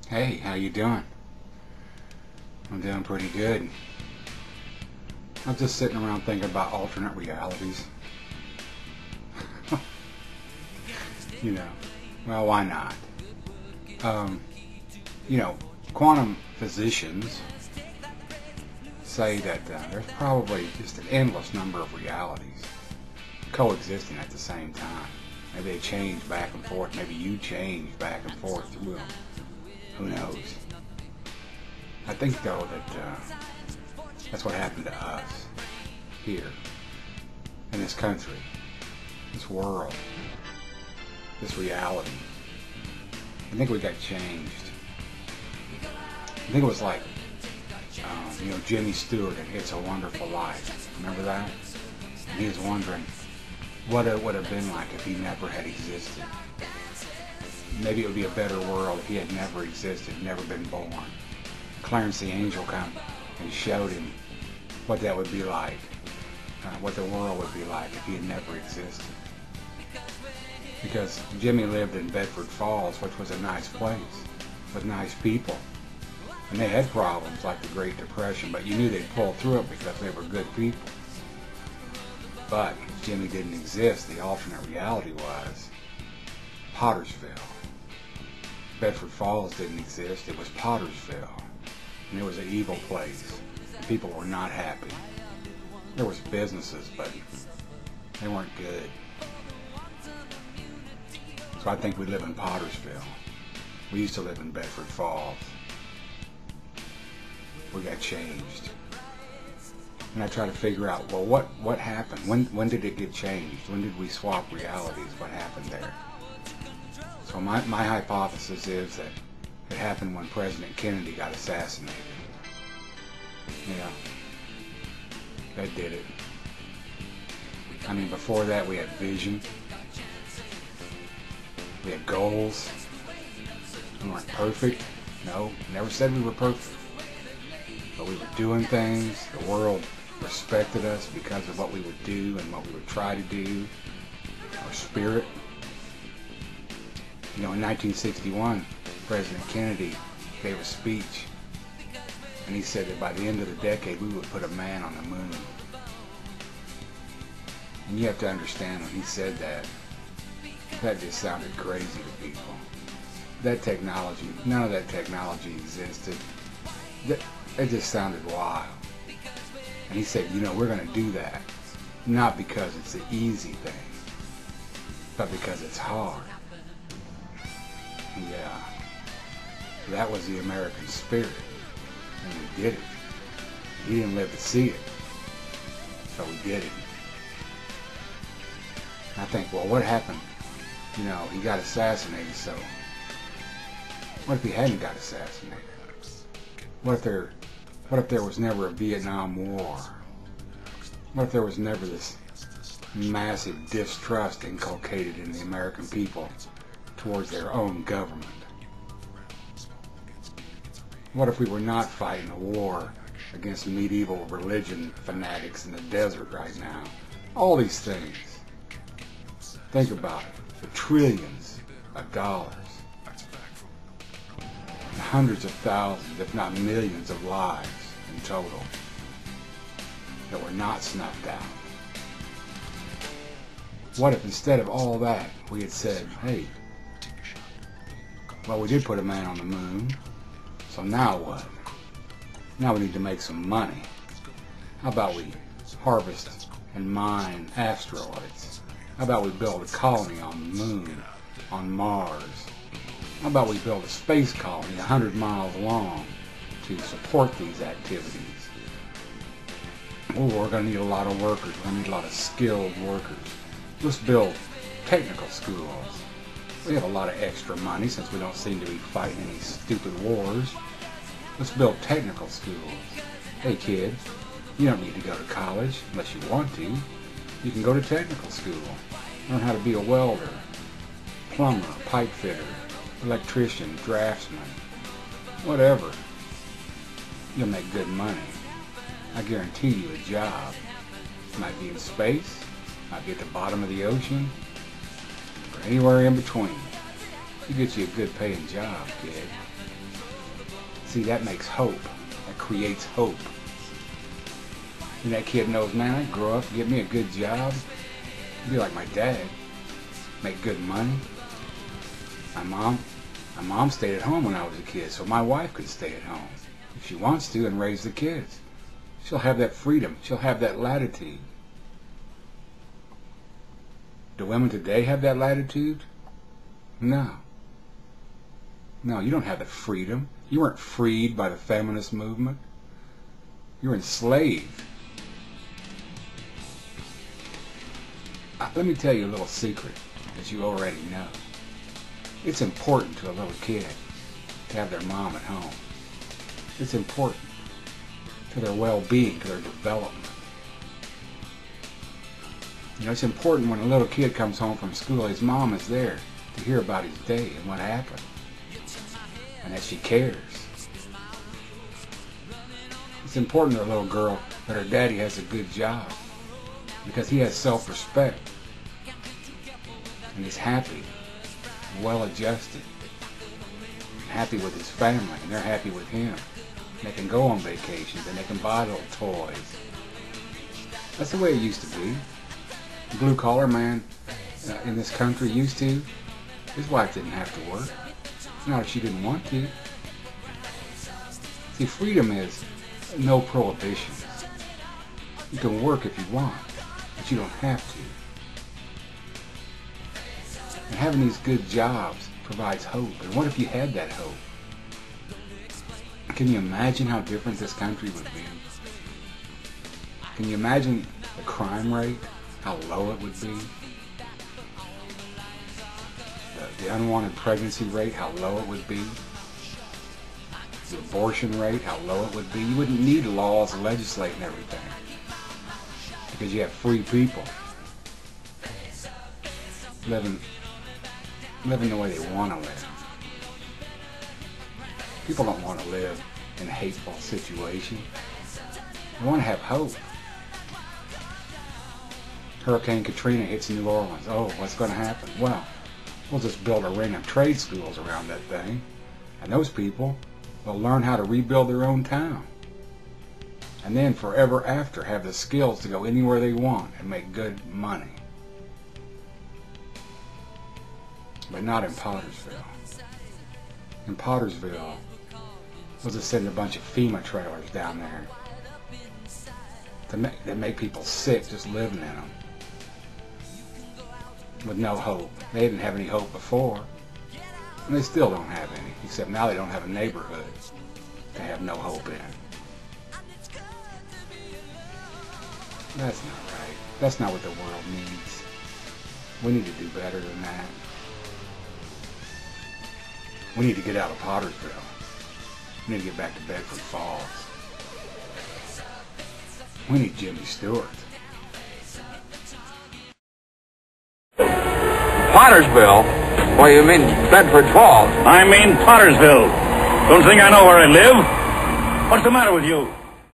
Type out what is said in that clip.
Hey, how you doing? I'm doing pretty good. I'm just sitting around thinking about alternate realities. You know, well, why not? Um, Quantum physicians say that there's probably just an endless number of realities coexisting at the same time. Maybe they change back and forth. Maybe you change back and forth through them. Who knows? I think, though, that that's what happened to us here in this country, this world, this reality. I think we got changed. I think it was like, Jimmy Stewart in It's a Wonderful Life. Remember that? And he was wondering what it would have been like if he never had existed. Maybe it would be a better world if he had never existed, never been born. Clarence the Angel came and showed him what that would be like, what the world would be like if he had never existed. Because Jimmy lived in Bedford Falls, which was a nice place, with nice people. And they had problems like the Great Depression, but you knew they'd pull through it because they were good people. But Jimmy didn't exist. The alternate reality was Pottersville. Bedford Falls didn't exist. It was Pottersville. And it was an evil place. People were not happy. There was businesses, but they weren't good. So I think we live in Pottersville. We used to live in Bedford Falls. We got changed. And I try to figure out, well, what happened? When did it get changed? When did we swap realities? What happened there? So my hypothesis is that it happened when President Kennedy got assassinated. Yeah, that did it. I mean, before that we had vision. We had goals. We weren't perfect. No, never said we were perfect. But we were doing things. The world respected us because of what we would do and what we would try to do. Our spirit. In 1961, President Kennedy gave a speech, and he said that by the end of the decade, we would put a man on the moon. And you have to understand, when he said that, that just sounded crazy to people. That technology, none of that technology existed. It just sounded wild. And he said, we're going to do that, not because it's the easy thing, but because it's hard. Yeah, that was the American spirit, and we did it. He didn't live to see it, so we did it. I think, well, what happened? He got assassinated, so what if he hadn't got assassinated? What if there was never a Vietnam War? What if there was never this massive distrust inculcated in the American people towards their own government? What if we were not fighting a war against medieval religion fanatics in the desert right now? All these things. Think about it. The trillions of dollars. Hundreds of thousands, if not millions of lives in total that were not snuffed out. What if instead of all that we had said, hey, well, we did put a man on the moon, so now what? Now we need to make some money. How about we harvest and mine asteroids? How about we build a colony on the moon, on Mars? How about we build a space colony 100 miles long to support these activities? Oh, we're going to need a lot of workers. We're going to need a lot of skilled workers. Let's build technical schools. We have a lot of extra money since we don't seem to be fighting any stupid wars. Let's build technical schools. Hey kid, you don't need to go to college unless you want to. You can go to technical school. Learn how to be a welder, plumber, pipe fitter, electrician, draftsman, whatever. You'll make good money. I guarantee you a job. Might be in space, might be at the bottom of the ocean, or anywhere in between. You get you a good paying job, kid. See, that makes hope. That creates hope. And that kid knows, man, I grow up, get me a good job, be like my dad, make good money. My mom stayed at home when I was a kid, so my wife could stay at home if she wants to and raise the kids. She'll have that freedom. She'll have that latitude. Do women today have that latitude? No. No, you don't have the freedom. You weren't freed by the feminist movement. You're enslaved. Let me tell you a little secret that you already know. It's important to a little kid to have their mom at home. It's important to their well-being, to their development. You know, it's important when a little kid comes home from school, his mom is there to hear about his day and what happened, and that she cares. It's important to a little girl that her daddy has a good job because he has self-respect and he's happy, well-adjusted, happy with his family, and they're happy with him. They can go on vacations and they can buy little toys. That's the way it used to be. The blue-collar man in this country used to. His wife didn't have to work. Not if she didn't want to. See, freedom is no prohibitions. You can work if you want, but you don't have to. And having these good jobs provides hope. And what if you had that hope? Can you imagine how different this country would be? Can you imagine the crime rate? How low it would be? The unwanted pregnancy rate, how low it would be? The abortion rate, how low it would be? You wouldn't need laws, legislate, and everything. Because you have free people living the way they want to live. People don't want to live in a hateful situation. They want to have hope. Hurricane Katrina hits New Orleans. Oh, what's going to happen? Well, we'll just build a ring of trade schools around that thing, and those people will learn how to rebuild their own town. And then forever after have the skills to go anywhere they want and make good money. But not in Pottersville. In Pottersville, we'll just send a bunch of FEMA trailers down there that make people sick just living in them. With no hope. They didn't have any hope before. And they still don't have any. Except now they don't have a neighborhood to have no hope in. That's not right. That's not what the world needs. We need to do better than that. We need to get out of Pottersville. We need to get back to Bedford Falls. We need Jimmy Stewart. Pottersville? Well, you mean Bedford Falls? I mean Pottersville. Don't think I know where I live? What's the matter with you?